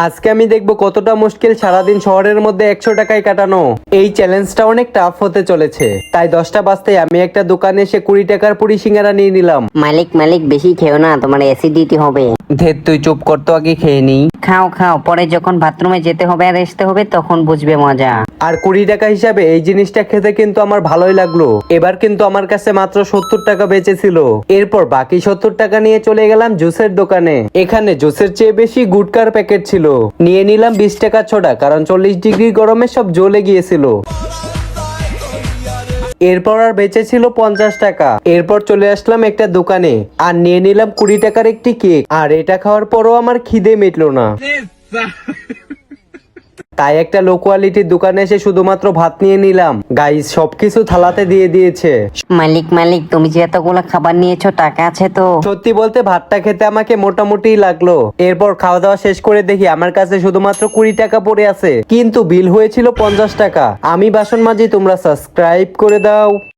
আজকে আমি দেখবো কতটা মুশকিল সারাদিন শহরের মধ্যে 100 টাকায় কাটানো। এই চ্যালেঞ্জটা অনেক টাফ হতে চলেছে, তাই 10টা বাজতে আমি একটা দোকানে এসে 20 টাকার পুরি সিঙ্গারা নিয়ে নিলাম। মালিক মালিক বেশি খেও না, তোমার অ্যাসিডিটি হবে। ধের তুই চুপ কর তো, আগে খেয়ে নিই। খাও খাও, পরে যখন বাথরুমে যেতে হবে আর আসতে হবে তখন বুঝবে মজা। আর 20 টাকা হিসাবে এই জিনিসটা খেতে কিন্তু আমার ভালোই লাগলো। এবার কিন্তু আমার কাছে মাত্র 70 টাকা বেঁচে ছিল। এরপর বাকি 70 টাকা নিয়ে চলে গেলাম জুসের দোকানে। এখানে জুসের চেয়ে বেশি গুটকার প্যাকেট ছিল। নিয়ে নিলাম 20 টাকা ছোড়া, কারণ 40 ডিগ্রি গরমে সব জ্বলে গিয়েছিল। এরপর আর বেঁচে ছিল 50 টাকা। এরপর চলে আসলাম একটা দোকানে আর নিয়ে নিলাম 20 টাকার একটি কেক। আর এটা খাওয়ার পরও আমার খিদে মিটলো না, তাই একটা লো কোয়ালিটির দোকানে এসে শুধুমাত্র ভাত নিয়ে নিলাম। গাইস, সবকিছু থালাতে দিয়ে দিয়েছে। মালিক মালিক তুমি যে এতগুলো খাবার নিয়েছো টাকা আছে তো? সত্যি বলতে ভাতটা খেতে আমাকে মোটামুটি লাগলো। এরপর খাওয়া দাওয়া শেষ করে দেখি আমার কাছে শুধুমাত্র 20 টাকা পড়ে আছে, কিন্তু বিল হয়েছিল 50 টাকা। আমি বাসন মাজি, তোমরা সাবস্ক্রাইব করে দাও।